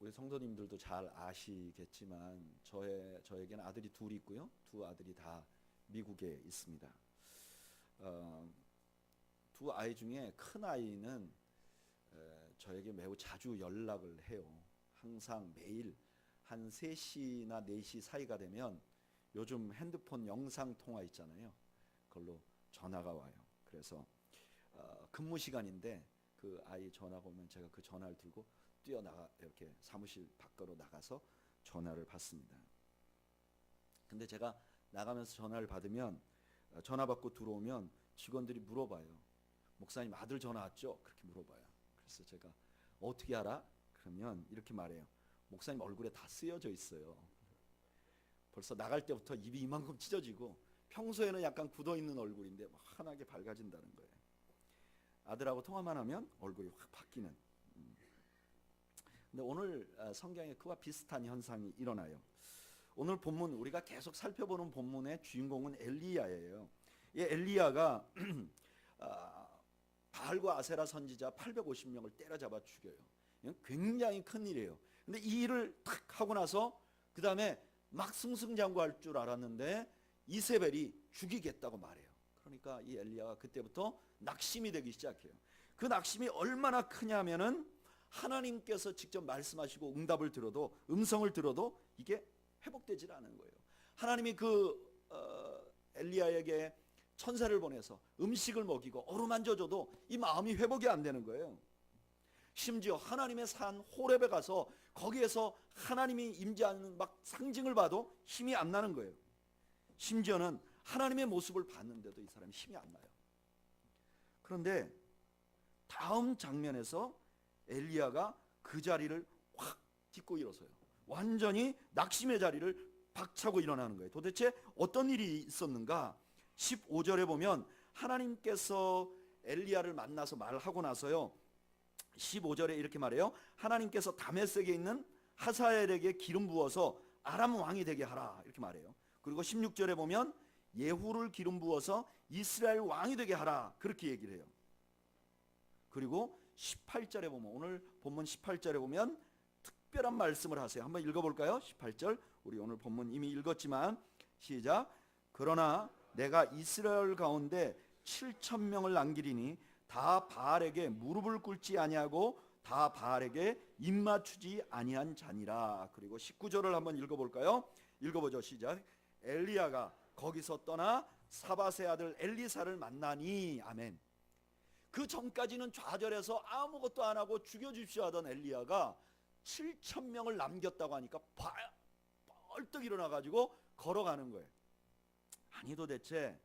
우리 성도님들도 잘 아시겠지만 저에게는 아들이 둘이 있고요. 두 아들이 다 미국에 있습니다. 두 아이 중에 큰 아이는 저에게 매우 자주 연락을 해요. 항상 매일 한 3시나 4시 사이가 되면 요즘 핸드폰 영상 통화 있잖아요. 그걸로 전화가 와요. 그래서 근무 시간인데 그 아이 전화가 오면 제가 그 전화를 들고 뛰어나가 이렇게 사무실 밖으로 나가서 전화를 받습니다. 근데 제가 나가면서 전화를 받으면 전화 받고 들어오면 직원들이 물어봐요. 목사님 아들 전화 왔죠? 그렇게 물어봐요. 그래서 제가 어떻게 알아? 그러면 이렇게 말해요. 목사님 얼굴에 다 쓰여져 있어요. 벌써 나갈 때부터 입이 이만큼 찢어지고 평소에는 약간 굳어있는 얼굴인데 막 환하게 밝아진다는 거예요. 아들하고 통화만 하면 얼굴이 확 바뀌는. 근데 오늘 성경에 그와 비슷한 현상이 일어나요. 오늘 본문 우리가 계속 살펴보는 본문의 주인공은 엘리야예요. 이 엘리야가 바알과 아세라 선지자 850명을 때려잡아 죽여요. 이건 굉장히 큰 일이에요. 근데 이 일을 탁 하고 나서 그 다음에 막 승승장구할 줄 알았는데 이세벨이 죽이겠다고 말해요. 그러니까 이 엘리야가 그때부터 낙심이 되기 시작해요. 그 낙심이 얼마나 크냐면은 하나님께서 직접 말씀하시고 응답을 들어도 음성을 들어도 이게 회복되질 않은 거예요. 하나님이 엘리야에게 천사를 보내서 음식을 먹이고 어루만져줘도 이 마음이 회복이 안 되는 거예요. 심지어 하나님의 산 호렙에 가서 거기에서 하나님이 임재하는 막 상징을 봐도 힘이 안 나는 거예요. 심지어는 하나님의 모습을 봤는데도 이 사람이 힘이 안 나요. 그런데 다음 장면에서 엘리야가 그 자리를 확 딛고 일어서요. 완전히 낙심의 자리를 박차고 일어나는 거예요. 도대체 어떤 일이 있었는가? 15절에 보면 하나님께서 엘리야를 만나서 말하고 나서요 15절에 이렇게 말해요. 하나님께서 다메섹에 있는 하사엘에게 기름 부어서 아람 왕이 되게 하라 이렇게 말해요. 그리고 16절에 보면 예후를 기름 부어서 이스라엘 왕이 되게 하라 그렇게 얘기를 해요. 그리고 18절에 보면 오늘 본문 18절에 보면 특별한 말씀을 하세요. 한번 읽어볼까요? 18절 우리 오늘 본문 이미 읽었지만 시작. 그러나 내가 이스라엘 가운데 7,000명을 남기리니 다 바알에게 무릎을 꿇지 아니하고 다 바알에게 입맞추지 아니한 자니라. 그리고 19절을 한번 읽어볼까요? 읽어보죠. 시작. 엘리야가 거기서 떠나 사밧의 아들 엘리사를 만나니. 아멘. 그 전까지는 좌절해서 아무것도 안 하고 죽여주십시오 하던 엘리야가 7,000명을 남겼다고 하니까 벌떡 일어나가지고 걸어가는 거예요. 아니 도대체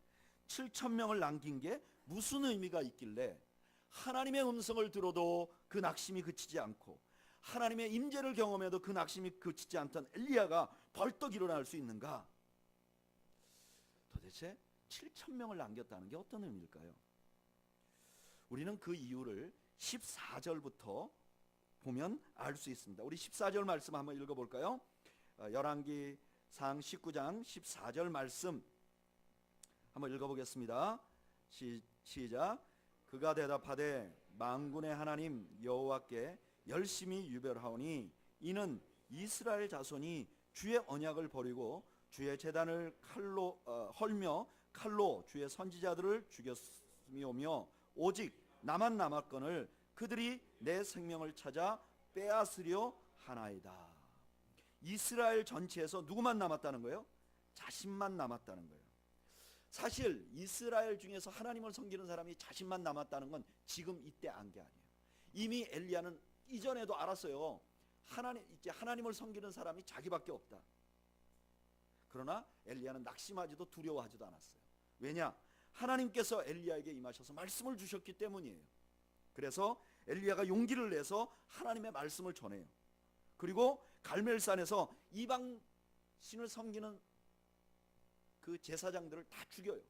7,000명을 남긴 게 무슨 의미가 있길래 하나님의 음성을 들어도 그 낙심이 그치지 않고 하나님의 임재를 경험해도 그 낙심이 그치지 않던 엘리야가 벌떡 일어날 수 있는가? 도대체 7,000명을 남겼다는 게 어떤 의미일까요? 우리는 그 이유를 14절부터 보면 알 수 있습니다. 우리 14절 말씀 한번 읽어볼까요? 열왕기상 19장 14절 말씀 한번 읽어보겠습니다. 시작. 그가 대답하되 만군의 하나님 여호와께 열심히 유별하오니 이는 이스라엘 자손이 주의 언약을 버리고 주의 제단을 헐며 칼로 주의 선지자들을 죽였으며오며 오직 나만 남았거늘 그들이 내 생명을 찾아 빼앗으려 하나이다. 이스라엘 전체에서 누구만 남았다는 거예요? 자신만 남았다는 거예요. 사실 이스라엘 중에서 하나님을 섬기는 사람이 자신만 남았다는 건 지금 이때 안 게 아니에요. 이미 엘리야는 이전에도 알았어요. 이제 하나님을 섬기는 사람이 자기밖에 없다. 그러나 엘리야는 낙심하지도 두려워하지도 않았어요. 왜냐? 하나님께서 엘리야에게 임하셔서 말씀을 주셨기 때문이에요. 그래서 엘리야가 용기를 내서 하나님의 말씀을 전해요. 그리고 갈멜산에서 이방 신을 섬기는 그 제사장들을 다 죽여요.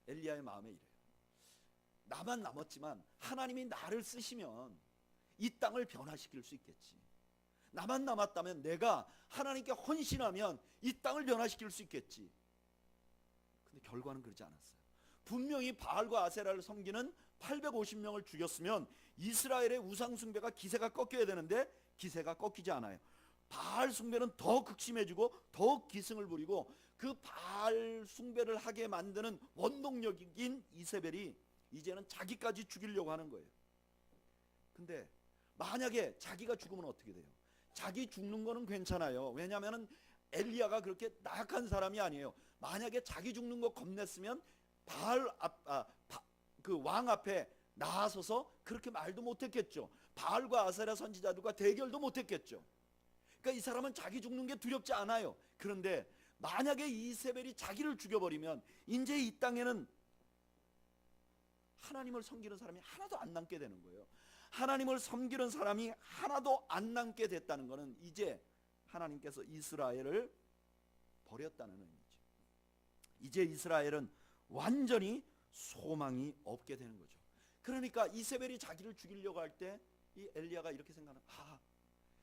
엘리야의 마음에 이래요. 나만 남았지만 하나님이 나를 쓰시면 이 땅을 변화시킬 수 있겠지. 나만 남았다면 내가 하나님께 헌신하면 이 땅을 변화시킬 수 있겠지. 근데 결과는 그렇지 않았어요. 분명히 바알과 아세라를 섬기는 850명을 죽였으면 이스라엘의 우상 숭배가 기세가 꺾여야 되는데 기세가 꺾이지 않아요. 바알 숭배는 더 극심해지고 더 기승을 부리고 그 바알 숭배를 하게 만드는 원동력인 이세벨이 이제는 자기까지 죽이려고 하는 거예요. 근데 만약에 자기가 죽으면 어떻게 돼요? 자기 죽는 거는 괜찮아요. 왜냐하면 엘리야가 그렇게 나약한 사람이 아니에요. 만약에 자기 죽는 거 겁냈으면 그 왕 앞에 나서서 그렇게 말도 못했겠죠. 바알과 아세라 선지자들과 대결도 못했겠죠. 그러니까 이 사람은 자기 죽는 게 두렵지 않아요. 그런데 만약에 이세벨이 자기를 죽여버리면 이제 이 땅에는 하나님을 섬기는 사람이 하나도 안 남게 되는 거예요. 하나님을 섬기는 사람이 하나도 안 남게 됐다는 것은 이제 하나님께서 이스라엘을 버렸다는 의미죠. 이제 이스라엘은 완전히 소망이 없게 되는 거죠. 그러니까 이세벨이 자기를 죽이려고 할 때 이 엘리야가 이렇게 생각하는,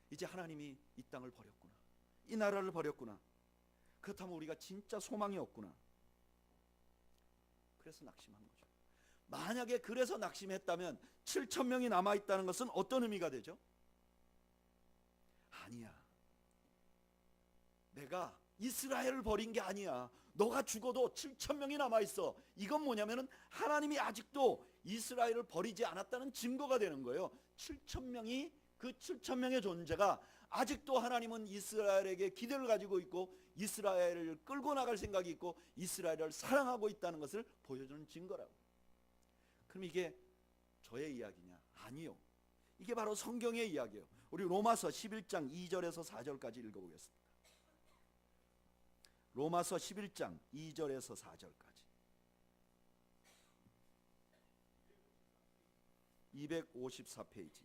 이제 하나님이 이 땅을 버렸구나, 이 나라를 버렸구나, 그렇다면 우리가 진짜 소망이 없구나. 그래서 낙심한 거죠. 만약에 그래서 낙심했다면 7,000명이 남아있다는 것은 어떤 의미가 되죠? 아니야, 내가 이스라엘을 버린 게 아니야, 너가 죽어도 7,000명이 남아있어. 이건 뭐냐면 하나님이 아직도 이스라엘을 버리지 않았다는 증거가 되는 거예요. 7,000명이, 그 7,000명의 존재가 아직도 하나님은 이스라엘에게 기대를 가지고 있고 이스라엘을 끌고 나갈 생각이 있고 이스라엘을 사랑하고 있다는 것을 보여주는 증거라고. 그럼 이게 저의 이야기냐? 아니요, 이게 바로 성경의 이야기예요. 우리 로마서 11장 2절에서 4절까지 읽어보겠습니다. 로마서 11장 2절에서 4절까지. 254페이지.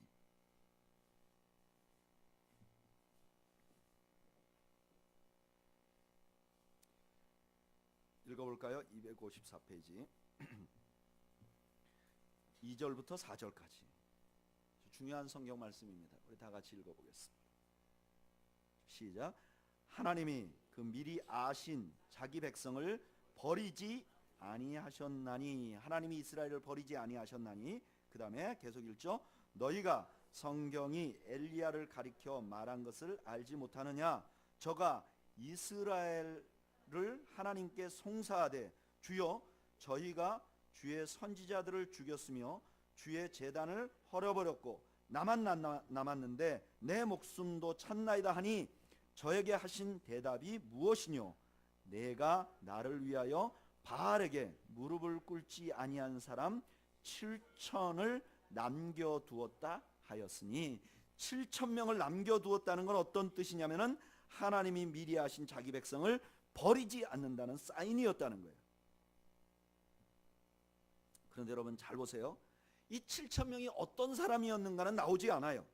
읽어볼까요? 254페이지 2절부터 4절까지 중요한 성경 말씀입니다. 우리 다 같이 읽어보겠습니다. 시작. 하나님이 그 미리 아신 자기 백성을 버리지 아니하셨나니, 하나님이 이스라엘을 버리지 아니하셨나니, 그 다음에 계속 읽죠. 너희가 성경이 엘리야를 가리켜 말한 것을 알지 못하느냐? 저가 이스라엘을 하나님께 송사하되 주여 저희가 주의 선지자들을 죽였으며 주의 제단을 헐어버렸고 나만 남았는데 내 목숨도 찾나이다 하니 저에게 하신 대답이 무엇이뇨? 내가 나를 위하여 바알에게 무릎을 꿇지 아니한 사람 7,000을 남겨두었다 하였으니, 7,000명을 남겨두었다는 건 어떤 뜻이냐면은 하나님이 미리 하신 자기 백성을 버리지 않는다는 사인이었다는 거예요. 그런데 여러분 잘 보세요. 이 7,000명이 어떤 사람이었는가는 나오지 않아요.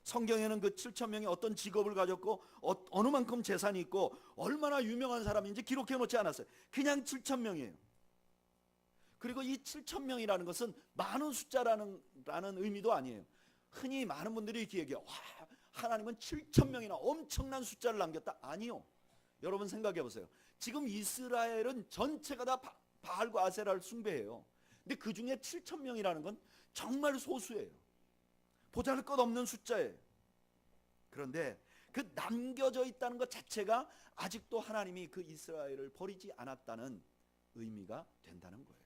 성경에는 그 7,000명이 어떤 직업을 가졌고 어느 만큼 재산이 있고 얼마나 유명한 사람인지 기록해 놓지 않았어요. 그냥 7,000명이에요. 그리고 이 7,000명이라는 것은 많은 숫자라는 의미도 아니에요. 흔히 많은 분들이 이렇게 얘기해요. 와, 하나님은 7,000명이나 엄청난 숫자를 남겼다. 아니요. 여러분 생각해 보세요. 지금 이스라엘은 전체가 다 바알과 아세라를 숭배해요. 근데 그 중에 7,000명이라는 건 정말 소수예요. 보잘것없는 숫자예요. 그런데 그 남겨져 있다는 것 자체가 아직도 하나님이 그 이스라엘을 버리지 않았다는 의미가 된다는 거예요.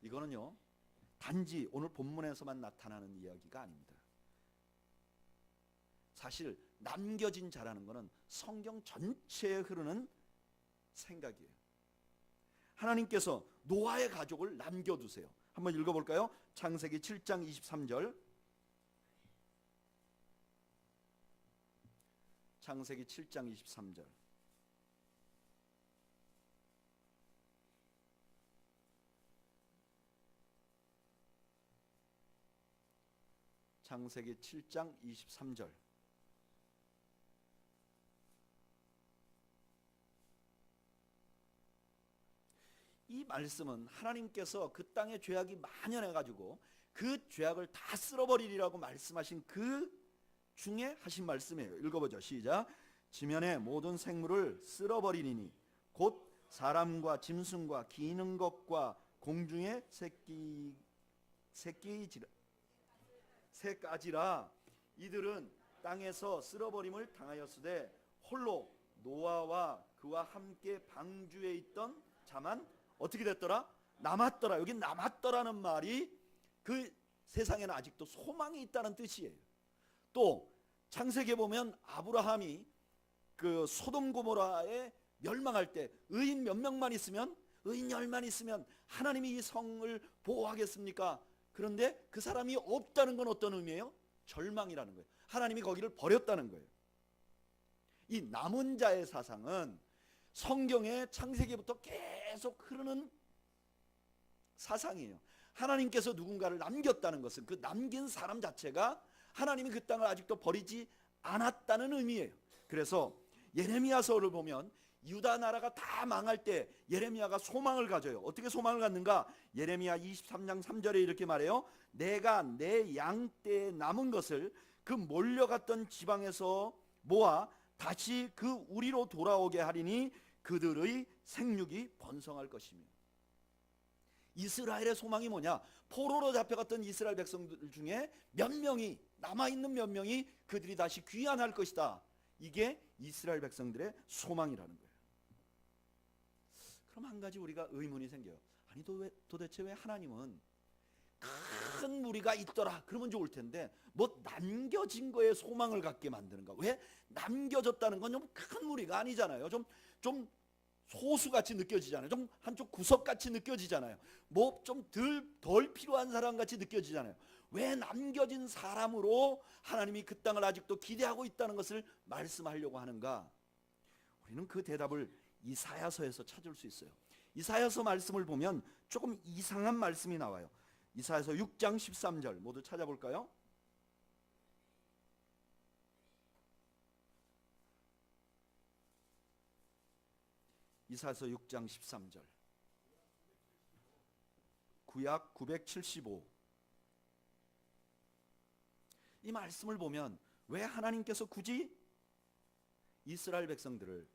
이거는요, 단지 오늘 본문에서만 나타나는 이야기가 아닙니다. 사실 남겨진 자라는 것은 성경 전체에 흐르는 생각이에요. 하나님께서 노아의 가족을 남겨두세요. 한번 읽어볼까요? 창세기 7장 23절. 창세기 7장 23절. 창세기 7장 23절. 이 말씀은 하나님께서 그 땅에 죄악이 만연해 가지고 그 죄악을 다 쓸어버리리라고 말씀하신 그 중에 하신 말씀이에요. 읽어보죠. 시작. 지면의 모든 생물을 쓸어버리니 곧 사람과 짐승과 기는 것과 공중의 새까지라 이들은 땅에서 쓸어버림을 당하였으되 홀로 노아와 그와 함께 방주에 있던 자만 어떻게 됐더라? 남았더라. 여기 남았더라는 말이 그 세상에는 아직도 소망이 있다는 뜻이에요. 또 창세기에 보면 아브라함이 그 소돔 고모라에 멸망할 때 의인 몇 명만 있으면, 의인 10만 있으면 하나님이 이 성을 보호하겠습니까? 그런데 그 사람이 없다는 건 어떤 의미예요? 절망이라는 거예요. 하나님이 거기를 버렸다는 거예요. 이 남은 자의 사상은 성경의 창세기부터 계속 흐르는 사상이에요. 하나님께서 누군가를 남겼다는 것은 그 남긴 사람 자체가 하나님이 그 땅을 아직도 버리지 않았다는 의미예요. 그래서 예레미야서를 보면 유다 나라가 다 망할 때 예레미야가 소망을 가져요. 어떻게 소망을 갖는가? 예레미야 23장 3절에 이렇게 말해요. 내가 내 양떼에 남은 것을 그 몰려갔던 지방에서 모아 다시 그 우리로 돌아오게 하리니 그들의 생육이 번성할 것이며. 이스라엘의 소망이 뭐냐? 포로로 잡혀갔던 이스라엘 백성들 중에 몇 명이, 남아있는 몇 명이 그들이 다시 귀환할 것이다. 이게 이스라엘 백성들의 소망이라는 거예요. 그럼 한 가지 우리가 의문이 생겨요. 아니 도대체 왜 하나님은 큰 무리가 있더라 그러면 좋을 텐데 뭐 남겨진 거에 소망을 갖게 만드는가? 왜 남겨졌다는 건 좀 큰 무리가 아니잖아요. 좀 소수같이 느껴지잖아요. 좀 한쪽 구석같이 느껴지잖아요. 뭐 좀 덜 필요한 사람같이 느껴지잖아요. 왜 남겨진 사람으로 하나님이 그 땅을 아직도 기대하고 있다는 것을 말씀하려고 하는가? 우리는 그 대답을 이사야서에서 찾을 수 있어요. 이사야서 말씀을 보면 조금 이상한 말씀이 나와요. 이사야서 6장 13절 모두 찾아볼까요? 이사야서 6장 13절. 구약 975. 이 말씀을 보면 왜 하나님께서 굳이 이스라엘 백성들을,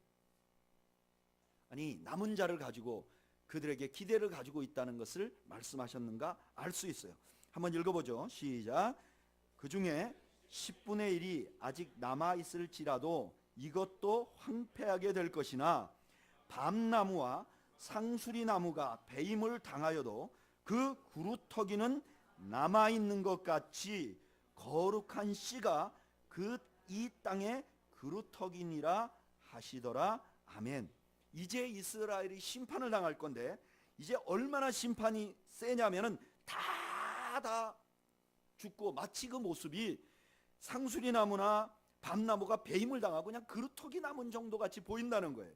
아니 남은 자를 가지고 그들에게 기대를 가지고 있다는 것을 말씀하셨는가 알 수 있어요. 한번 읽어보죠. 시작. 그 중에 10분의 1이 아직 남아있을지라도 이것도 황폐하게 될 것이나 밤나무와 상수리나무가 배임을 당하여도 그 그루터기는 남아있는 것 같이 거룩한 씨가 이 땅의 그루터기니라 하시더라. 아멘. 이제 이스라엘이 심판을 당할 건데 이제 얼마나 심판이 세냐면은 다 죽고 마치 그 모습이 상수리나무나 밤나무가 배임을 당하고 그냥 그루터기 남은 정도 같이 보인다는 거예요.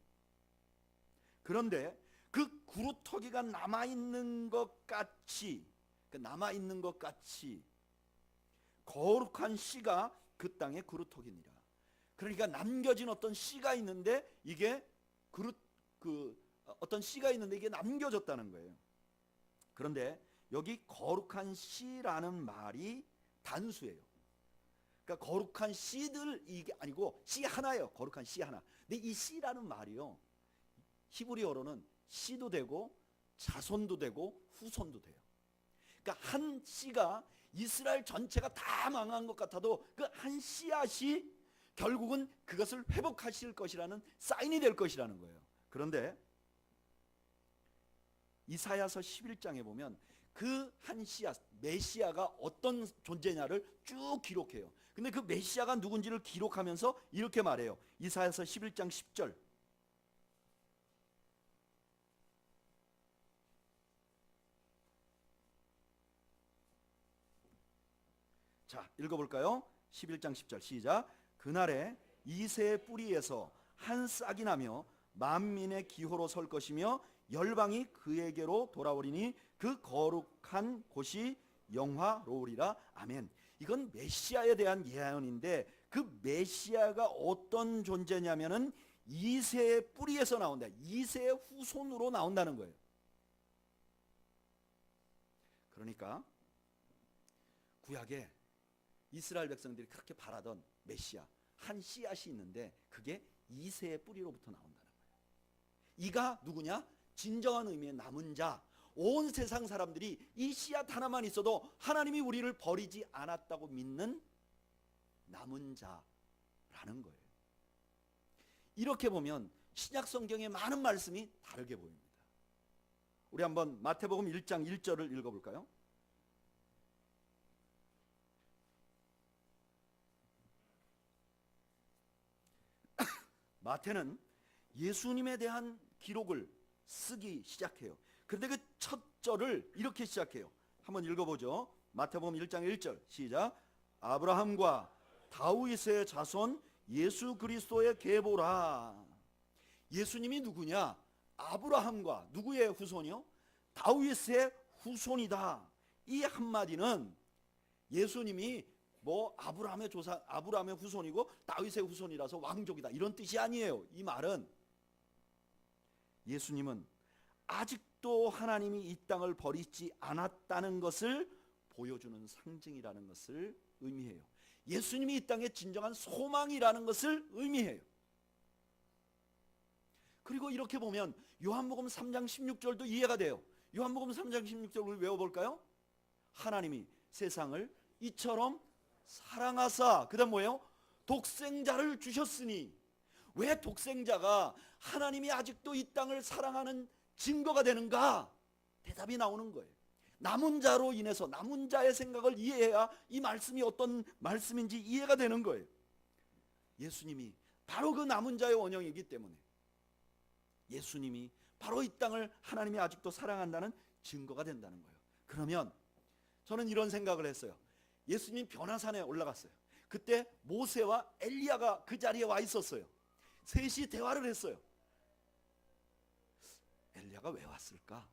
그런데 그 그루터기가 남아있는 것 같이, 거룩한 씨가 그 땅의 그루터기니라. 그러니까 남겨진 어떤 씨가 있는데 이게 어떤 씨가 있는데 이게 남겨졌다는 거예요. 그런데 여기 거룩한 씨라는 말이 단수예요. 그러니까 거룩한 씨들 이게 아니고 씨 하나예요. 거룩한 씨 하나. 근데 이 씨라는 말이요, 히브리어로는 씨도 되고 자손도 되고 후손도 돼요. 그러니까 한 씨가 이스라엘 전체가 다 망한 것 같아도 그 한 씨앗이 결국은 그것을 회복하실 것이라는 사인이 될 것이라는 거예요. 그런데 이사야서 11장에 보면 그 한 씨앗, 메시아가 어떤 존재냐를 쭉 기록해요. 근데 그 메시아가 누군지를 기록하면서 이렇게 말해요. 이사야서 11장 10절. 자, 읽어볼까요? 11장 10절 시작. 그날에 이새의 뿌리에서 한 싹이 나며 만민의 기호로 설 것이며 열방이 그에게로 돌아오리니 그 거룩한 곳이 영화로우리라. 아멘. 이건 메시아에 대한 예언인데 그 메시아가 어떤 존재냐면은 이새의 뿌리에서 나온다. 이새의 후손으로 나온다는 거예요. 그러니까 구약에 이스라엘 백성들이 그렇게 바라던 메시아, 한 씨앗이 있는데 그게 이새의 뿌리로부터 나온다는 거예요. 이가 누구냐? 진정한 의미의 남은 자, 온 세상 사람들이 이 씨앗 하나만 있어도 하나님이 우리를 버리지 않았다고 믿는 남은 자라는 거예요. 이렇게 보면 신약 성경의 많은 말씀이 다르게 보입니다. 우리 한번 마태복음 1장 1절을 읽어볼까요? 마태는 예수님에 대한 기록을 쓰기 시작해요. 그런데 그 첫 절을 이렇게 시작해요. 한번 읽어보죠. 마태복음 1장 1절 시작. 아브라함과 다윗의 자손 예수 그리스도의 계보라. 예수님이 누구냐? 아브라함과 누구의 후손이요? 다윗의 후손이다. 이 한마디는 예수님이 뭐 아브라함의 조상, 아브라함의 후손이고 다윗의 후손이라서 왕족이다 이런 뜻이 아니에요. 이 말은 예수님은 아직도 하나님이 이 땅을 버리지 않았다는 것을 보여주는 상징이라는 것을 의미해요. 예수님이 이 땅의 진정한 소망이라는 것을 의미해요. 그리고 이렇게 보면 요한복음 3장 16절도 이해가 돼요. 요한복음 3장 16절 우리 외워볼까요? 하나님이 세상을 이처럼 사랑하사, 그 다음 뭐예요? 독생자를 주셨으니. 왜 독생자가 하나님이 아직도 이 땅을 사랑하는 증거가 되는가? 대답이 나오는 거예요. 남은 자로 인해서 남은 자의 생각을 이해해야 이 말씀이 어떤 말씀인지 이해가 되는 거예요. 예수님이 바로 그 남은 자의 원형이기 때문에 예수님이 바로 이 땅을 하나님이 아직도 사랑한다는 증거가 된다는 거예요. 그러면 저는 이런 생각을 했어요. 예수님 변화산에 올라갔어요. 그때 모세와 엘리야가 그 자리에 와 있었어요. 셋이 대화를 했어요. 엘리야가 왜 왔을까?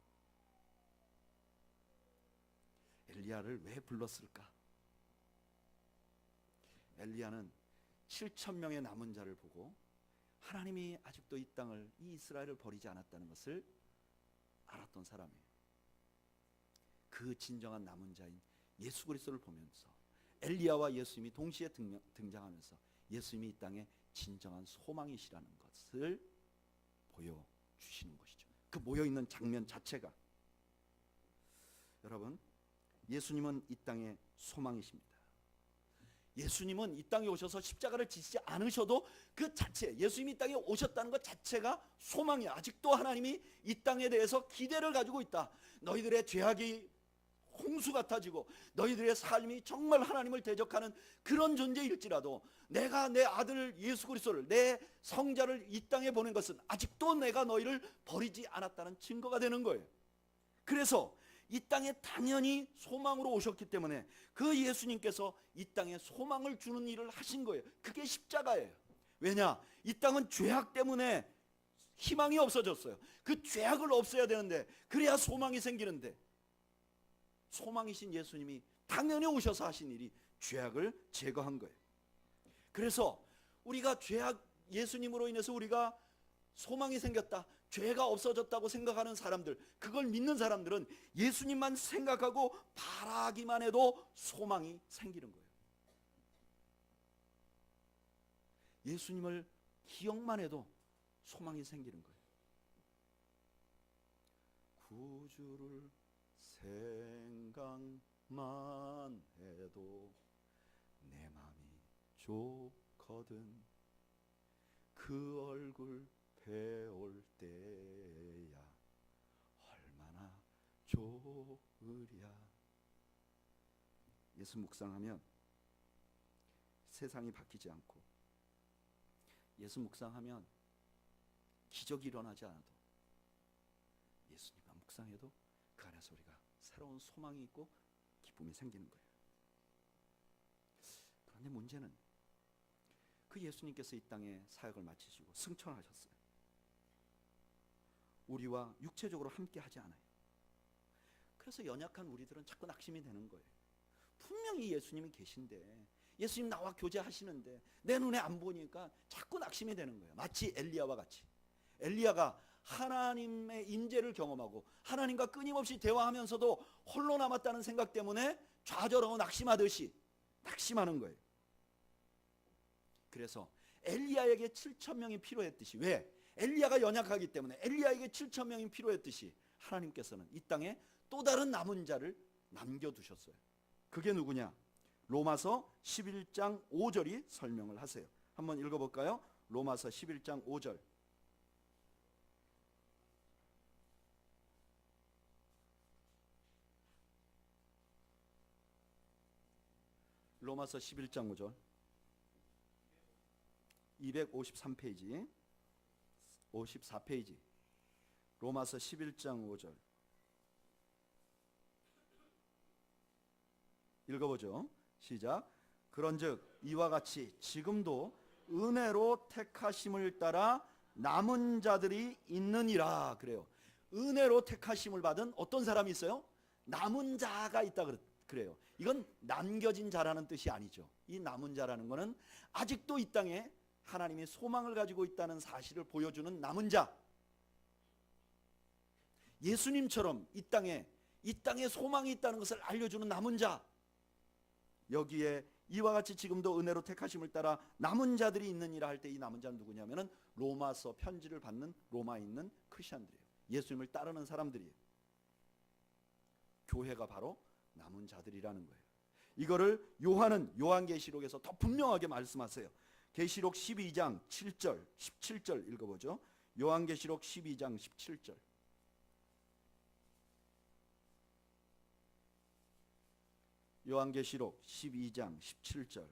엘리야를 왜 불렀을까? 엘리야는 7,000명의 남은 자를 보고 하나님이 아직도 이 땅을, 이 이스라엘을 버리지 않았다는 것을 알았던 사람이에요. 그 진정한 남은 자인 예수 그리스도를 보면서 엘리야와 예수님이 동시에 등장하면서 예수님이 이 땅에 진정한 소망이시라는 것을 보여주시는 것이죠. 그 모여있는 장면 자체가, 여러분, 예수님은 이 땅의 소망이십니다. 예수님은 이 땅에 오셔서 십자가를 지시지 않으셔도 그 자체, 예수님이 이 땅에 오셨다는 것 자체가 소망이야. 아직도 하나님이 이 땅에 대해서 기대를 가지고 있다. 너희들의 죄악이 홍수 같아지고 너희들의 삶이 정말 하나님을 대적하는 그런 존재일지라도 내가 내 아들 예수 그리스도를, 내 성자를 이 땅에 보낸 것은 아직도 내가 너희를 버리지 않았다는 증거가 되는 거예요. 그래서 이 땅에 당연히 소망으로 오셨기 때문에 그 예수님께서 이 땅에 소망을 주는 일을 하신 거예요. 그게 십자가예요. 왜냐? 이 땅은 죄악 때문에 희망이 없어졌어요. 그 죄악을 없애야 되는데, 그래야 소망이 생기는데, 소망이신 예수님이 당연히 오셔서 하신 일이 죄악을 제거한 거예요. 그래서 우리가 죄악, 예수님으로 인해서 우리가 소망이 생겼다, 죄가 없어졌다고 생각하는 사람들, 그걸 믿는 사람들은 예수님만 생각하고 바라기만 해도 소망이 생기는 거예요. 예수님을 기억만 해도 소망이 생기는 거예요. 구주를 생각만 해도 내 맘이 좋거든. 그 얼굴 배울 때야 얼마나 좋으랴. 예수 묵상하면 세상이 바뀌지 않고, 예수 묵상하면 기적이 일어나지 않아도 예수님만 묵상해도 그 안에서 우리가 새로운 소망이 있고 기쁨이 생기는 거예요. 그런데 문제는 그 예수님께서 이 땅에 사역을 마치시고 승천하셨어요. 우리와 육체적으로 함께 하지 않아요. 그래서 연약한 우리들은 자꾸 낙심이 되는 거예요. 분명히 예수님이 계신데, 예수님 나와 교제하시는데 내 눈에 안 보니까 자꾸 낙심이 되는 거예요. 마치 엘리야와 같이. 엘리야가 하나님의 임재를 경험하고 하나님과 끊임없이 대화하면서도 홀로 남았다는 생각 때문에 좌절하고 낙심하듯이 낙심하는 거예요. 그래서 엘리야에게 7,000명이 필요했듯이, 왜? 엘리야가 연약하기 때문에 엘리야에게 7,000명이 필요했듯이 하나님께서는 이 땅에 또 다른 남은 자를 남겨두셨어요. 그게 누구냐? 로마서 11장 5절이 설명을 하세요. 한번 읽어볼까요? 로마서 11장 5절. 로마서 11장 5절 253페이지 54페이지 로마서 11장 5절 읽어보죠. 시작. 그런즉 이와 같이 지금도 은혜로 택하심을 따라 남은 자들이 있느니라. 그래요. 은혜로 택하심을 받은 어떤 사람이 있어요? 남은 자가 있다 그래요. 이건 남겨진 자라는 뜻이 아니죠. 이 남은 자라는 것은 아직도 이 땅에 하나님이 소망을 가지고 있다는 사실을 보여주는 남은 자. 예수님처럼 이 땅에 소망이 있다는 것을 알려주는 남은 자. 여기에 이와 같이 지금도 은혜로 택하심을 따라 남은 자들이 있느니라 할 때 이 남은 자는 누구냐면은 로마서 편지를 받는 로마에 있는 크리스천들이에요. 예수님을 따르는 사람들이에요. 교회가 바로 남은 자들이라는 거예요. 이거를 요한은 요한계시록에서 더 분명하게 말씀하세요. 계시록 12장 7절 17절 읽어보죠. 요한계시록 12장 17절. 요한계시록 12장 17절.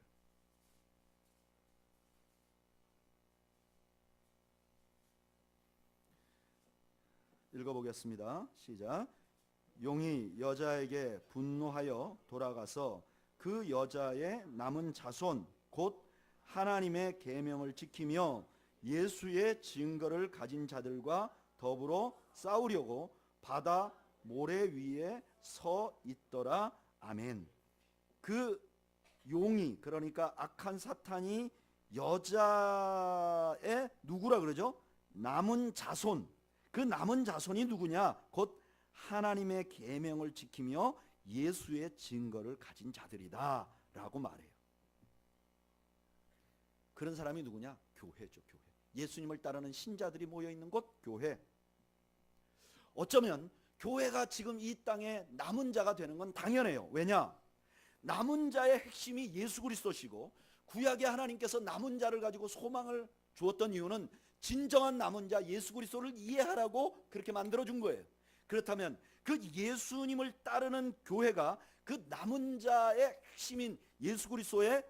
읽어보겠습니다. 시작. 용이 여자에게 분노하여 돌아가서 그 여자의 남은 자손 곧 하나님의 계명을 지키며 예수의 증거를 가진 자들과 더불어 싸우려고 바다 모래 위에 서 있더라. 아멘. 그 용이, 그러니까 악한 사탄이 여자의 누구라 그러죠? 남은 자손. 그 남은 자손이 누구냐? 곧 하나님의 계명을 지키며 예수의 증거를 가진 자들이다 라고 말해요. 그런 사람이 누구냐? 교회죠. 교회. 예수님을 따르는 신자들이 모여있는 곳 교회. 어쩌면 교회가 지금 이 땅에 남은 자가 되는 건 당연해요. 왜냐? 남은 자의 핵심이 예수 그리스도시고 구약의 하나님께서 남은 자를 가지고 소망을 주었던 이유는 진정한 남은 자 예수 그리스도를 이해하라고 그렇게 만들어준 거예요. 그렇다면 그 예수님을 따르는 교회가 그 남은 자의 핵심인 예수 그리스도의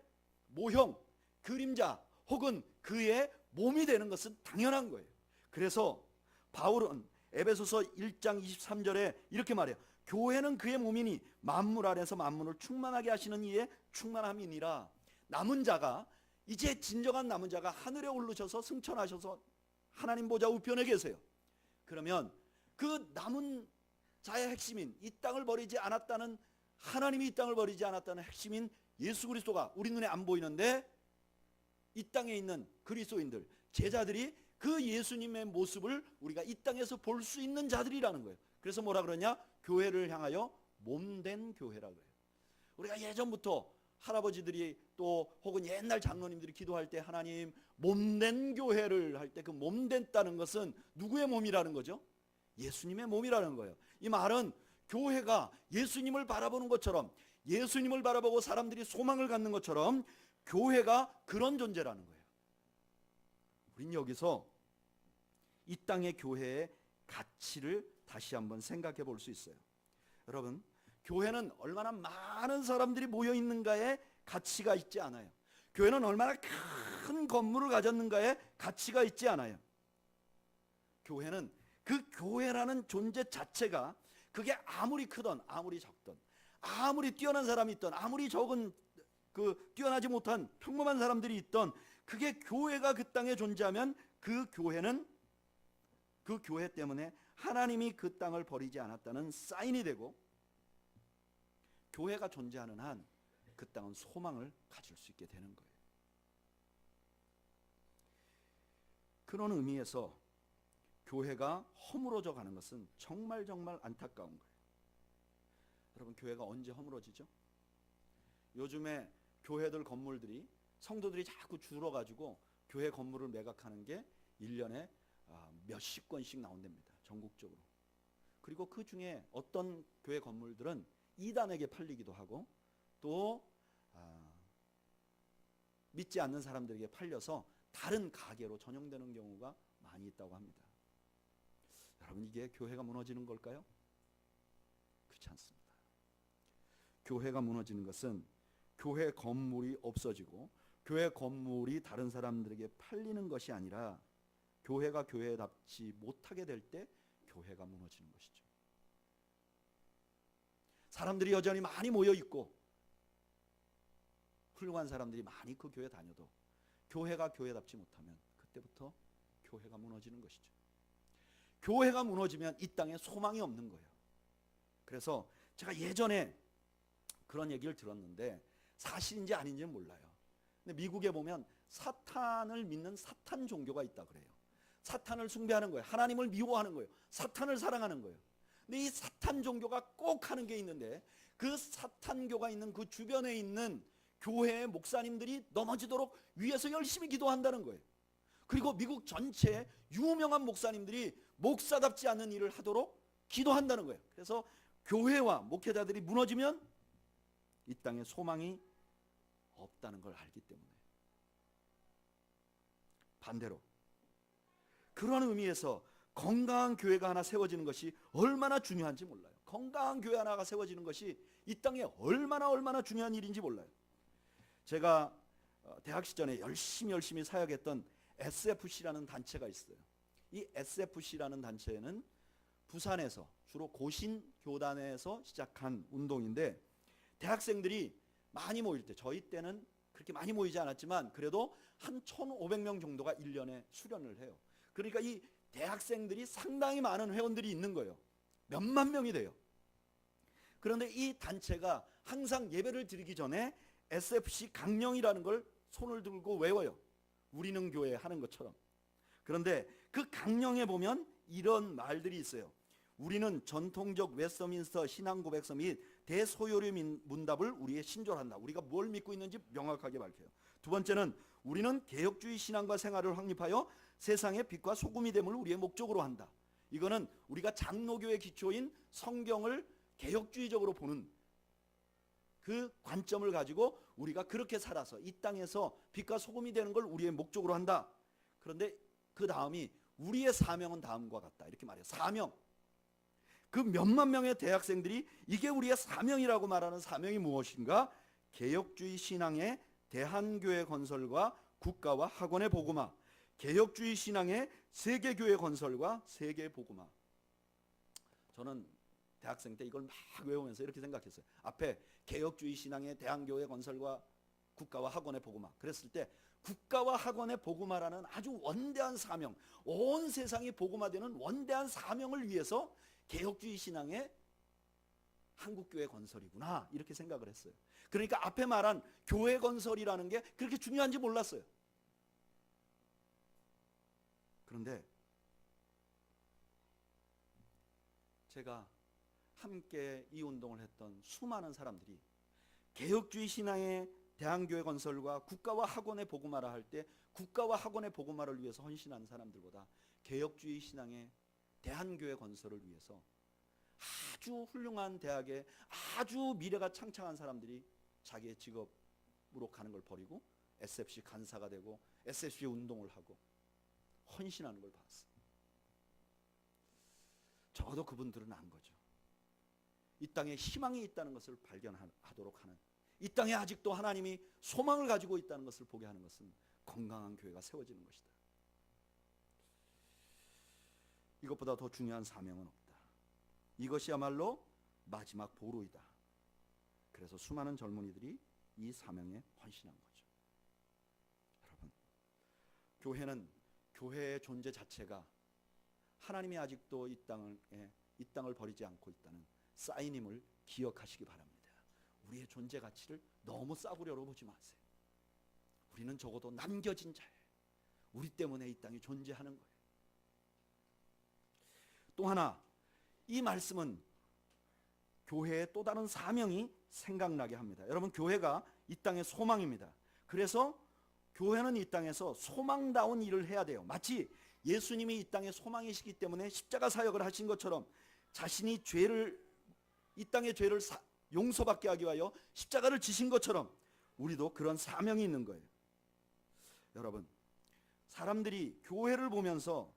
모형, 그림자 혹은 그의 몸이 되는 것은 당연한 거예요. 그래서 바울은 에베소서 1장 23절에 이렇게 말해요. 교회는 그의 몸이니 만물 안에서 만물을 충만하게 하시는 이의 충만함이니라. 남은 자가 이제 진정한 남은 자가 하늘에 오르셔서 승천하셔서 하나님 보좌 우편에 계세요. 그러면 그 남은 자의 핵심인 이 땅을 버리지 않았다는 하나님이 이 땅을 버리지 않았다는 핵심인 예수 그리스도가 우리 눈에 안 보이는데 이 땅에 있는 그리스도인들 제자들이 그 예수님의 모습을 우리가 이 땅에서 볼 수 있는 자들이라는 거예요. 그래서 뭐라 그러냐? 교회를 향하여 몸된 교회라 그래요. 우리가 예전부터 할아버지들이 또 혹은 옛날 장로님들이 기도할 때 하나님 몸된 교회를 할 때 그 몸됐다는 것은 누구의 몸이라는 거죠? 예수님의 몸이라는 거예요. 이 말은 교회가 예수님을 바라보는 것처럼 예수님을 바라보고 사람들이 소망을 갖는 것처럼 교회가 그런 존재라는 거예요. 우린 여기서 이 땅의 교회의 가치를 다시 한번 생각해 볼 수 있어요. 여러분, 교회는 얼마나 많은 사람들이 모여 있는가에 가치가 있지 않아요. 교회는 얼마나 큰 건물을 가졌는가에 가치가 있지 않아요. 교회는 그 교회라는 존재 자체가 그게 아무리 크던 아무리 적던 아무리 뛰어난 사람이 있던 아무리 적은 그 뛰어나지 못한 평범한 사람들이 있던 그게 교회가 그 땅에 존재하면 그 교회는 그 교회 때문에 하나님이 그 땅을 버리지 않았다는 사인이 되고 교회가 존재하는 한 그 땅은 소망을 가질 수 있게 되는 거예요. 그런 의미에서 교회가 허물어져 가는 것은 정말 안타까운 거예요. 여러분, 교회가 언제 허물어지죠? 요즘에 교회들 건물들이 성도들이 자꾸 줄어가지고 교회 건물을 매각하는 게 1년에 몇십 건씩 나온답니다. 전국적으로. 그리고 그 중에 어떤 교회 건물들은 이단에게 팔리기도 하고 또 믿지 않는 사람들에게 팔려서 다른 가게로 전용되는 경우가 많이 있다고 합니다. 여러분, 이게 교회가 무너지는 걸까요? 그렇지 않습니다. 교회가 무너지는 것은 교회 건물이 없어지고 교회 건물이 다른 사람들에게 팔리는 것이 아니라 교회가 교회답지 못하게 될 때 교회가 무너지는 것이죠. 사람들이 여전히 많이 모여 있고 훌륭한 사람들이 많이 그 교회 다녀도 교회가 교회답지 못하면 그때부터 교회가 무너지는 것이죠. 교회가 무너지면 이 땅에 소망이 없는 거예요. 그래서 제가 예전에 그런 얘기를 들었는데 사실인지 아닌지는 몰라요. 근데 미국에 보면 사탄을 믿는 사탄 종교가 있다 그래요. 사탄을 숭배하는 거예요. 하나님을 미워하는 거예요. 사탄을 사랑하는 거예요. 근데 이 사탄 종교가 꼭 하는 게 있는데 그 사탄교가 있는 그 주변에 있는 교회의 목사님들이 넘어지도록 위에서 열심히 기도한다는 거예요. 그리고 미국 전체에 유명한 목사님들이 목사답지 않은 일을 하도록 기도한다는 거예요. 그래서 교회와 목회자들이 무너지면 이 땅에 소망이 없다는 걸 알기 때문에. 반대로 그런 의미에서 건강한 교회가 하나 세워지는 것이 얼마나 중요한지 몰라요. 건강한 교회 하나가 세워지는 것이 이 땅에 얼마나 중요한 일인지 몰라요. 제가 대학 시절에 열심히 사역했던 SFC라는 단체가 있어요. 이 SFC라는 단체는 부산에서 주로 고신교단에서 시작한 운동인데 대학생들이 많이 모일 때, 저희 때는 그렇게 많이 모이지 않았지만 그래도 한 1,500명 정도가 1년에 수련을 해요. 그러니까 이 대학생들이 상당히 많은 회원들이 있는 거예요. 몇만 명이 돼요. 그런데 이 단체가 항상 예배를 드리기 전에 SFC 강령이라는 걸 손을 들고 외워요. 우리는 교회 하는 것처럼. 그런데 그 강령에 보면 이런 말들이 있어요. 우리는 전통적 웨스터민스터 신앙 고백서 및 대소요리 문답을 우리의 신조한다. 우리가 뭘 믿고 있는지 명확하게 밝혀요. 두 번째는 우리는 개혁주의 신앙과 생활을 확립하여 세상의 빛과 소금이 됨을 우리의 목적으로 한다. 이거는 우리가 장로교의 기초인 성경을 개혁주의적으로 보는 그 관점을 가지고 우리가 그렇게 살아서 이 땅에서 빛과 소금이 되는 걸 우리의 목적으로 한다. 그런데 그 다음이 우리의 사명은 다음과 같다. 이렇게 말해요. 사명. 그 몇만 명의 대학생들이 이게 우리의 사명이라고 말하는 사명이 무엇인가? 개혁주의 신앙의 대한교회 건설과 국가와 학원의 복음화. 개혁주의 신앙의 세계교회 건설과 세계 복음화. 저는 대학생 때 이걸 막 외우면서 이렇게 생각했어요. 앞에 개혁주의 신앙의 대한교회 건설과 국가와 학원의 복음화. 그랬을 때 국가와 학원의 복음화라는 아주 원대한 사명, 온 세상이 복음화되는 원대한 사명을 위해서 개혁주의 신앙의 한국교회 건설이구나 이렇게 생각을 했어요. 그러니까 앞에 말한 교회 건설이라는 게 그렇게 중요한지 몰랐어요. 그런데 제가 함께 이 운동을 했던 수많은 사람들이 개혁주의 신앙의 대한교회 건설과 국가와 학원의 복음화를 할 때 국가와 학원의 복음화를 위해서 헌신한 사람들보다 개혁주의 신앙의 대한교회 건설을 위해서 아주 훌륭한 대학에 아주 미래가 창창한 사람들이 자기의 직업으로 가는 걸 버리고 SFC 간사가 되고 SFC 운동을 하고 헌신하는 걸 봤어요. 적어도 그분들은 안 거죠. 이 땅에 희망이 있다는 것을 발견하도록 하는, 이 땅에 아직도 하나님이 소망을 가지고 있다는 것을 보게 하는 것은 건강한 교회가 세워지는 것이다. 이것보다 더 중요한 사명은 없다. 이것이야말로 마지막 보루이다. 그래서 수많은 젊은이들이 이 사명에 헌신한 거죠. 여러분, 교회는 교회의 존재 자체가 하나님이 아직도 이 땅을 버리지 않고 있다는 사인임을 기억하시기 바랍니다. 우리의 존재 가치를 너무 싸구려로 보지 마세요. 우리는 적어도 남겨진 자예요. 우리 때문에 이 땅이 존재하는 거예요. 또 하나, 이 말씀은 교회의 또 다른 사명이 생각나게 합니다. 여러분, 교회가 이 땅의 소망입니다. 그래서 교회는 이 땅에서 소망다운 일을 해야 돼요. 마치 예수님이 이 땅의 소망이시기 때문에 십자가 사역을 하신 것처럼 자신이 이 땅의 죄를 용서받게 하기 위하여 십자가를 지신 것처럼 우리도 그런 사명이 있는 거예요. 여러분, 사람들이 교회를 보면서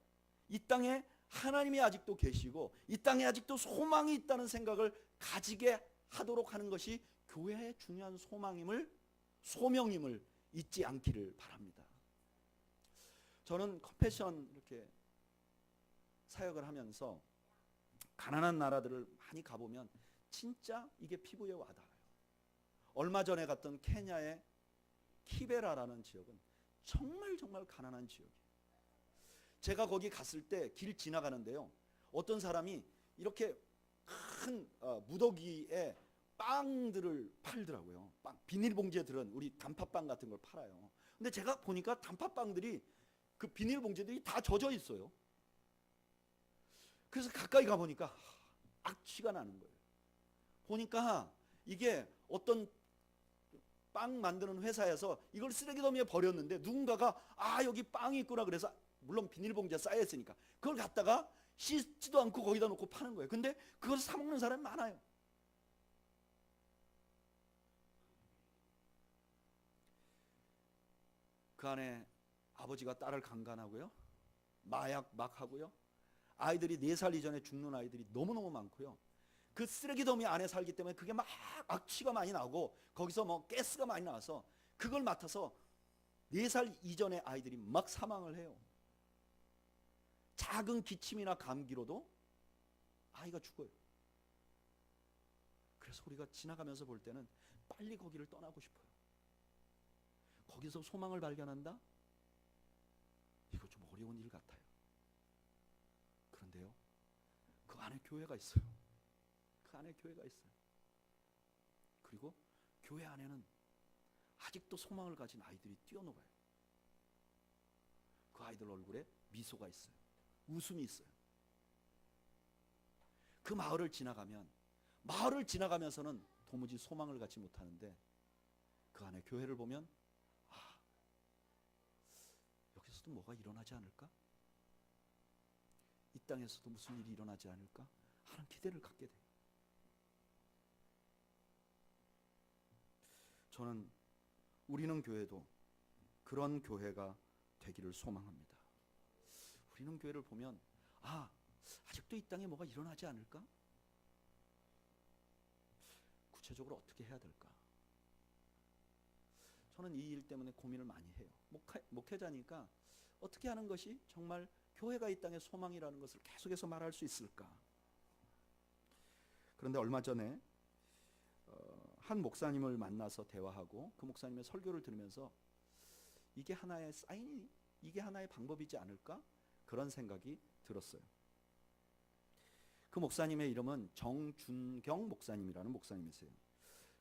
이 땅에 하나님이 아직도 계시고 이 땅에 아직도 소망이 있다는 생각을 가지게 하도록 하는 것이 교회의 중요한 소명임을 잊지 않기를 바랍니다. 저는 컴패션 이렇게 사역을 하면서 가난한 나라들을 많이 가보면 진짜 이게 피부에 와닿아요. 얼마 전에 갔던 케냐의 키베라라는 지역은 정말 가난한 지역이에요. 제가 거기 갔을 때 길 지나가는데요, 어떤 사람이 이렇게 큰 무더기에 빵들을 팔더라고요. 비닐봉지에 들은 우리 단팥빵 같은 걸 팔아요. 근데 제가 보니까 단팥빵들이 그 비닐봉지들이 다 젖어 있어요. 그래서 가까이 가보니까 악취가 나는 거예요. 보니까 이게 어떤 빵 만드는 회사에서 이걸 쓰레기 더미에 버렸는데 누군가가 여기 빵이 있구나 그래서, 물론 비닐봉지에 쌓여 있으니까 그걸 갖다가 씻지도 않고 거기다 놓고 파는 거예요. 근데 그걸 사 먹는 사람이 많아요. 그 안에 아버지가 딸을 강간하고요, 마약 막 하고요, 아이들이 4살 이전에 죽는 아이들이 너무너무 많고요. 그 쓰레기 더미 안에 살기 때문에 그게 막 악취가 많이 나고 거기서 뭐 가스가 많이 나와서 그걸 맡아서 4살 이전의 아이들이 막 사망을 해요. 작은 기침이나 감기로도 아이가 죽어요. 그래서 우리가 지나가면서 볼 때는 빨리 거기를 떠나고 싶어요. 거기서 소망을 발견한다? 이거 좀 어려운 일 같아요. 그런데요, 그 안에 교회가 있어요. 그 안에 교회가 있어요. 그리고 교회 안에는 아직도 소망을 가진 아이들이 뛰어놀아요. 그 아이들 얼굴에 미소가 있어요. 웃음이 있어요. 그 마을을 지나가면서는 도무지 소망을 갖지 못하는데 그 안에 교회를 보면 여기서도 뭐가 일어나지 않을까? 이 땅에서도 무슨 일이 일어나지 않을까? 하는 기대를 갖게 돼요. 저는 우리는 교회도 그런 교회가 되기를 소망합니다. 우리는 교회를 보면 아직도 이 땅에 뭐가 일어나지 않을까? 구체적으로 어떻게 해야 될까? 저는 이 일 때문에 고민을 많이 해요. 목회자니까 어떻게 하는 것이 정말 교회가 이 땅의 소망이라는 것을 계속해서 말할 수 있을까? 그런데 얼마 전에 한 목사님을 만나서 대화하고 그 목사님의 설교를 들으면서 이게 하나의 사인이, 이게 하나의 방법이지 않을까? 그런 생각이 들었어요. 그 목사님의 이름은 정준경 목사님이라는 목사님이세요.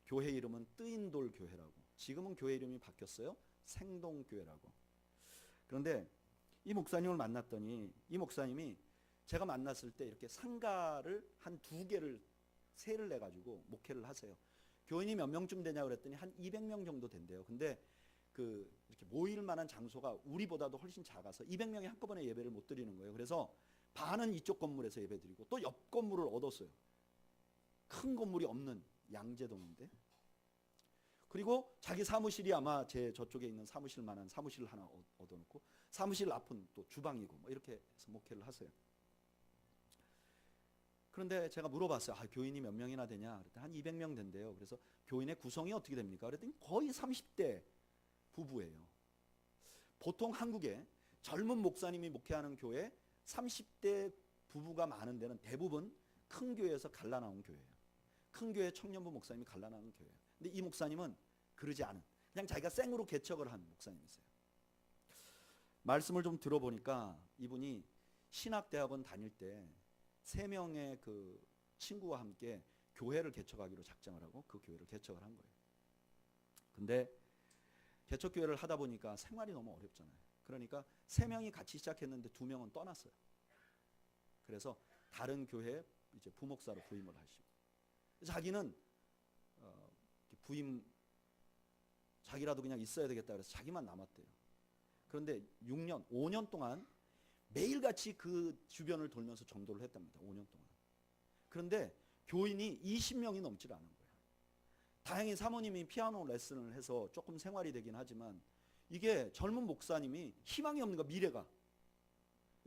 교회 이름은 뜨인돌 교회라고. 지금은 교회 이름이 바뀌었어요. 생동교회라고. 그런데 이 목사님을 만났더니 이 목사님이 제가 만났을 때 이렇게 상가를 한 2개를 세를 내가지고 목회를 하세요. 교인이 몇 명쯤 되냐고 그랬더니 한 200명 정도 된대요. 근데 이렇게 모일 만한 장소가 우리보다도 훨씬 작아서 200명이 한꺼번에 예배를 못 드리는 거예요. 그래서 반은 이쪽 건물에서 예배 드리고 또 옆 건물을 얻었어요. 큰 건물이 없는 양재동인데. 그리고 자기 사무실이 아마 제 저쪽에 있는 사무실만한 사무실을 하나 얻어놓고 사무실 앞은 또 주방이고 뭐 이렇게 해서 목회를 하세요. 그런데 제가 물어봤어요. 교인이 몇 명이나 되냐? 그랬더니 한 200명 된대요. 그래서 교인의 구성이 어떻게 됩니까? 그랬더니 거의 30대 부부예요. 보통 한국에 젊은 목사님이 목회하는 교회 30대 부부가 많은 데는 대부분 큰 교회에서 갈라나온 교회예요. 큰 교회 청년부 목사님이 갈라나온 교회예요. 근데 이 목사님은 그러지 않은, 그냥 자기가 생으로 개척을 한 목사님이세요. 말씀을 좀 들어보니까 이분이 신학대학원 다닐 때 3명의 그 친구와 함께 교회를 개척하기로 작정을 하고 그 교회를 개척을 한 거예요. 근데 개척교회를 하다 보니까 생활이 너무 어렵잖아요. 그러니까 3명이 같이 시작했는데 2명은 떠났어요. 그래서 다른 교회에 이제 부목사로 부임을 하시고, 자기는 부임 자기라도 그냥 있어야 되겠다 그래서 자기만 남았대요. 그런데 5년 동안 매일같이 그 주변을 돌면서 전도를 했답니다. 5년 동안. 그런데 교인이 20명이 넘질 않은 거예요. 다행히 사모님이 피아노 레슨을 해서 조금 생활이 되긴 하지만 이게 젊은 목사님이 희망이 없는 거야. 미래가.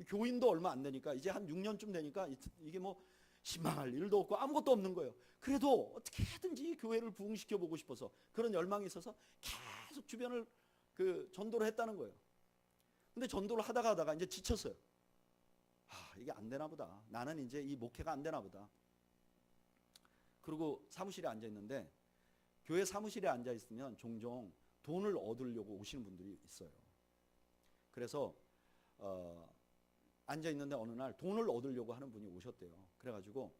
교인도 얼마 안 되니까 이제 한 6년쯤 되니까 이게 뭐 희망할 일도 없고 아무것도 없는 거예요. 그래도 어떻게든지 교회를 부흥시켜 보고 싶어서 그런 열망이 있어서 계속 주변을 전도를 했다는 거예요. 근데 전도를 하다가 이제 지쳤어요. 이게 안 되나 보다. 나는 이제 이 목회가 안 되나 보다. 그리고 사무실에 앉아 있는데 교회 사무실에 앉아 있으면 종종 돈을 얻으려고 오시는 분들이 있어요. 그래서 앉아 있는데 어느 날 돈을 얻으려고 하는 분이 오셨대요. 그래가지고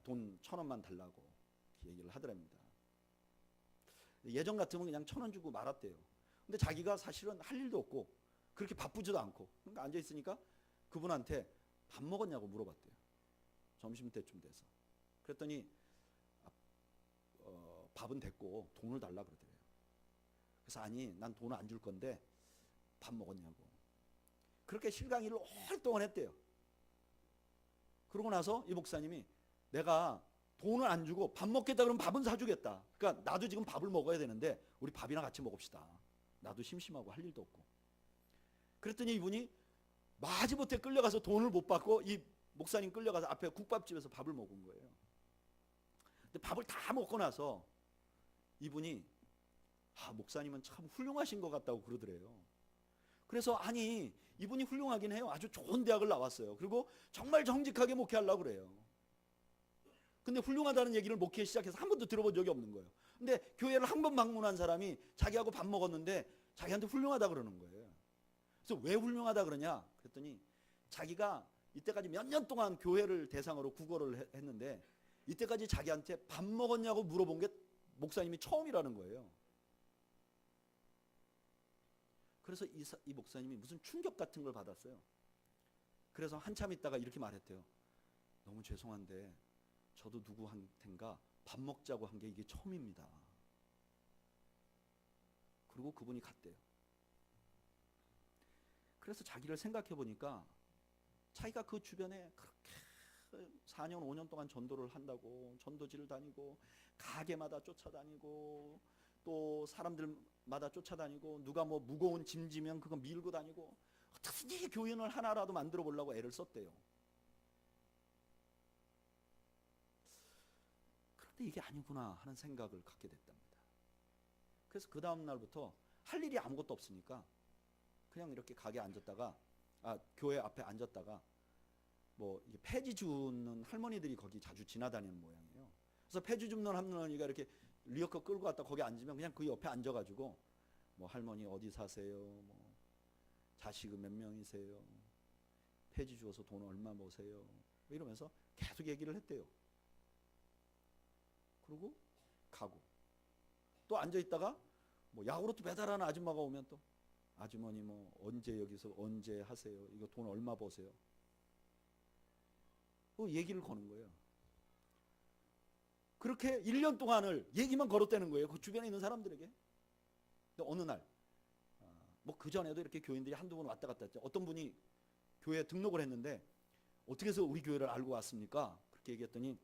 돈 1,000원만 달라고 얘기를 하더랍니다. 예전 같으면 그냥 1,000원 주고 말았대요. 근데 자기가 사실은 할 일도 없고 그렇게 바쁘지도 않고 그러니까 앉아 있으니까 그분한테 밥 먹었냐고 물어봤대요. 점심때쯤 돼서. 그랬더니 밥은 됐고 돈을 달라 그러더래요. 그래서 아니 난 돈을 안 줄 건데 밥 먹었냐고. 그렇게 실강의를 오랫동안 했대요. 그러고 나서 이 목사님이 내가 돈을 안 주고 밥 먹겠다 그러면 밥은 사주겠다. 그러니까 나도 지금 밥을 먹어야 되는데 우리 밥이나 같이 먹읍시다. 나도 심심하고 할 일도 없고. 그랬더니 이분이 마지못해 끌려가서 돈을 못 받고 이 목사님 끌려가서 앞에 국밥집에서 밥을 먹은 거예요. 근데 밥을 다 먹고 나서 이분이 목사님은 참 훌륭하신 것 같다고 그러더래요. 그래서 아니 이분이 훌륭하긴 해요. 아주 좋은 대학을 나왔어요. 그리고 정말 정직하게 목회하려고 그래요. 근데 훌륭하다는 얘기를 목회 시작해서 한 번도 들어본 적이 없는 거예요. 근데 교회를 한 번 방문한 사람이 자기하고 밥 먹었는데 자기한테 훌륭하다 그러는 거예요. 그래서 왜 훌륭하다 그러냐 그랬더니 자기가 이때까지 몇 년 동안 교회를 대상으로 구걸을 했는데 이때까지 자기한테 밥 먹었냐고 물어본 게 목사님이 처음이라는 거예요. 그래서 이 목사님이 무슨 충격 같은 걸 받았어요. 그래서 한참 있다가 이렇게 말했대요. 너무 죄송한데 저도 누구한텐가 밥 먹자고 한 게 이게 처음입니다. 그리고 그분이 갔대요. 그래서 자기를 생각해 보니까 자기가 그 주변에 그렇게 4년 5년 동안 전도를 한다고 전도지를 다니고 가게마다 쫓아다니고 또 사람들마다 쫓아다니고 누가 뭐 무거운 짐 지면 그거 밀고 다니고 어떻게 교인을 하나라도 만들어 보려고 애를 썼대요. 그런데 이게 아니구나 하는 생각을 갖게 됐답니다. 그래서 그 다음 날부터 할 일이 아무것도 없으니까 그냥 이렇게 가게에 앉았다가 교회 앞에 앉았다가 뭐 폐지 줍는 할머니들이 거기 자주 지나다니는 모양이에요. 그래서 폐지 줍는 할머니가 이렇게 리어커 끌고 갔다 거기 앉으면 그냥 그 옆에 앉아가지고 뭐 할머니 어디 사세요? 뭐 자식은 몇 명이세요? 폐지 주어서 돈 얼마 버세요? 뭐 이러면서 계속 얘기를 했대요. 그리고 가고 또 앉아 있다가 뭐 야구르트 배달하는 아줌마가 오면 또 아주머니 뭐 언제 여기서 언제 하세요? 이거 돈 얼마 버세요? 얘기를 거는 거예요. 그렇게 1년 동안을 얘기만 걸었다는 거예요. 그 주변에 있는 사람들에게. 근데 어느 날, 뭐 그전에도 이렇게 교인들이 한두 번 왔다 갔다 했죠. 어떤 분이 교회에 등록을 했는데 어떻게 해서 우리 교회를 알고 왔습니까? 그렇게 얘기했더니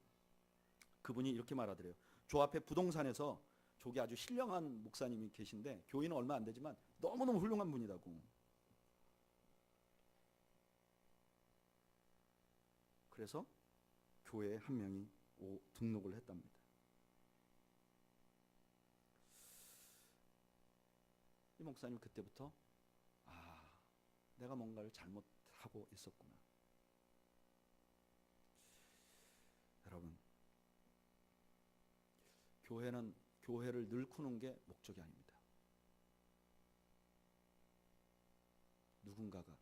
그분이 이렇게 말하더래요. 저 앞에 부동산에서 저기 아주 신령한 목사님이 계신데 교인은 얼마 안 되지만 너무너무 훌륭한 분이라고. 그래서 교회에 한 명이 등록을 했답니다. 이 목사님 그때부터 내가 뭔가를 잘못하고 있었구나. 여러분, 교회를 늙히는 게 목적이 아닙니다. 누군가가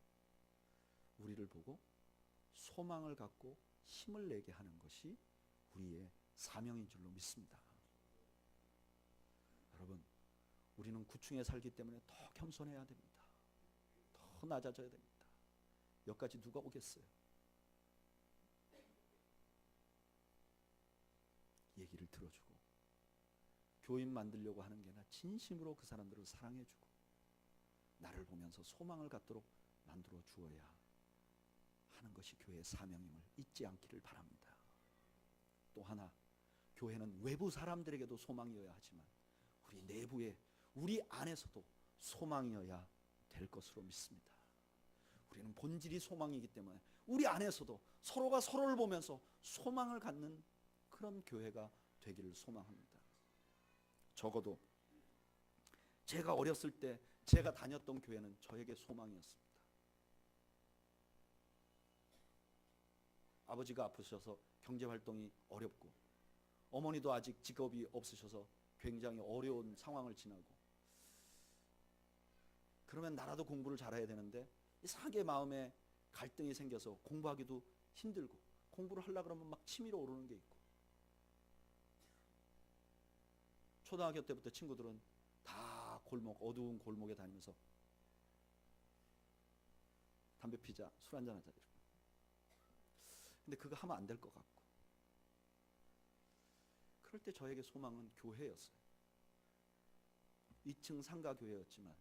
우리를 보고 소망을 갖고 힘을 내게 하는 것이 우리의 사명인 줄로 믿습니다. 여러분, 우리는 구층에 살기 때문에 더 겸손해야 됩니다. 더 낮아져야 됩니다. 여기까지 누가 오겠어요? 얘기를 들어주고 교인 만들려고 하는 게 아니라 진심으로 그 사람들을 사랑해주고 나를 보면서 소망을 갖도록 만들어 주어야 하는 것이 교회의 사명임을 잊지 않기를 바랍니다. 또 하나, 교회는 외부 사람들에게도 소망이어야 하지만 우리 내부에, 우리 안에서도 소망이어야 될 것으로 믿습니다. 우리는 본질이 소망이기 때문에 우리 안에서도 서로가 서로를 보면서 소망을 갖는 그런 교회가 되기를 소망합니다. 적어도 제가 어렸을 때 제가 다녔던 교회는 저에게 소망이었습니다. 아버지가 아프셔서 경제활동이 어렵고 어머니도 아직 직업이 없으셔서 굉장히 어려운 상황을 지나고, 그러면 나라도 공부를 잘해야 되는데 이상하게 마음에 갈등이 생겨서 공부하기도 힘들고, 공부를 하려고 그러면 막 치밀어 오르는 게 있고, 초등학교 때부터 친구들은 다 골목, 어두운 골목에 다니면서 담배 피자, 술 한잔 하자. 근데 그거 하면 안 될 것 같고, 그럴 때 저에게 소망은 교회였어요. 2층 상가 교회였지만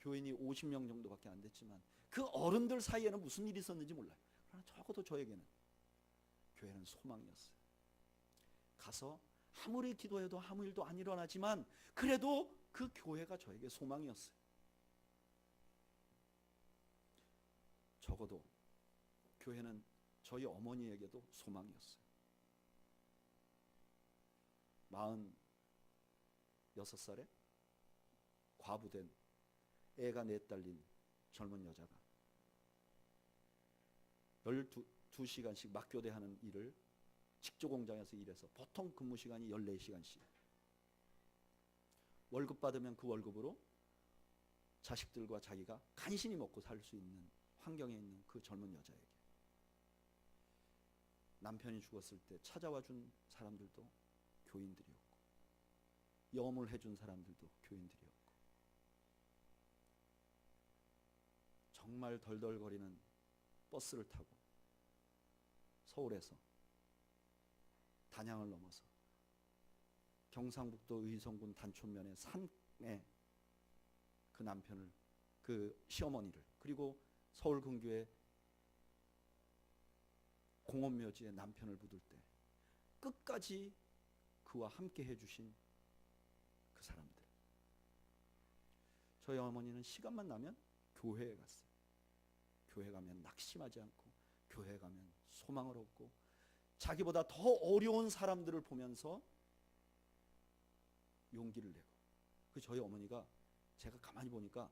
교인이 50명 정도밖에 안 됐지만 그 어른들 사이에는 무슨 일이 있었는지 몰라요. 그러나 적어도 저에게는 교회는 소망이었어요. 가서 아무리 기도해도 아무 일도 안 일어나지만 그래도 그 교회가 저에게 소망이었어요. 적어도 교회는 저희 어머니에게도 소망이었어요. 46살에 과부된 애가 4 딸린 젊은 여자가 12시간씩 막교대하는 일을 직조공장에서 일해서 보통 근무 시간이 14시간씩, 월급 받으면 그 월급으로 자식들과 자기가 간신히 먹고 살 수 있는 환경에 있는 그 젊은 여자에게 남편이 죽었을 때 찾아와 준 사람들도 교인들이었고, 염을 해준 사람들도 교인들이었고, 정말 덜덜거리는 버스를 타고 서울에서 단양을 넘어서 경상북도 의성군 단촌면의 산에 그 남편을, 그 시어머니를, 그리고 서울 근교의 공원묘지에 남편을 묻을 때 끝까지 그와 함께 해주신 그 사람들. 저희 어머니는 시간만 나면 교회에 갔어요. 교회 가면 낙심하지 않고, 교회 가면 소망을 얻고, 자기보다 더 어려운 사람들을 보면서 용기를 내고. 그 저희 어머니가, 제가 가만히 보니까,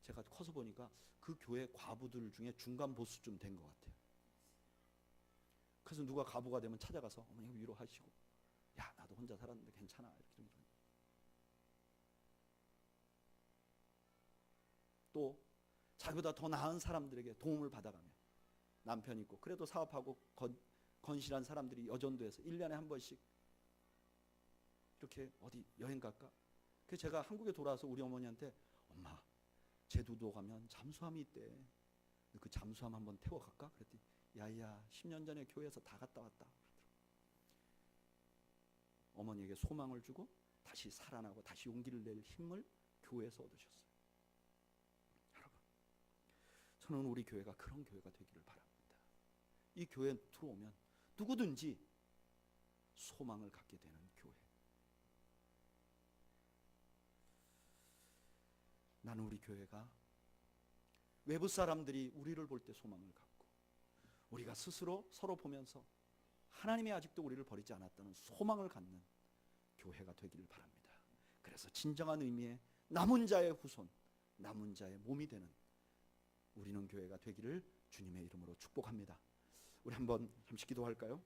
제가 커서 보니까 그 교회 과부들 중에 중간 보수쯤 된 것 같아요. 그래서 누가 과부가 되면 찾아가서 어머니가 위로하시고, 야, 나도 혼자 살았는데 괜찮아, 이렇게 좀. 또 자기보다 더 나은 사람들에게 도움을 받아가며, 남편 있고 그래도 사업하고 건실한 사람들이 여전도에서 1년에 한 번씩 이렇게 어디 여행 갈까? 그래서 제가 한국에 돌아와서 우리 어머니한테, 엄마, 제주도 가면 잠수함이 있대. 그 잠수함 한번 태워 갈까? 그랬더니 야야, 10년 전에 교회에서 다 갔다 왔다. 어머니에게 소망을 주고 다시 살아나고 다시 용기를 낼 힘을 교회에서 얻으셨어요. 여러분, 저는 우리 교회가 그런 교회가 되기를 바랍니다. 이 교회에 들어오면 누구든지 소망을 갖게 되는 교회. 나는 우리 교회가 외부 사람들이 우리를 볼 때 소망을 갖고, 우리가 스스로 서로 보면서 하나님이 아직도 우리를 버리지 않았다는 소망을 갖는 교회가 되기를 바랍니다. 그래서 진정한 의미의 남은 자의 후손, 남은 자의 몸이 되는 우리는 교회가 되기를 주님의 이름으로 축복합니다. 우리 한번 잠시 기도할까요?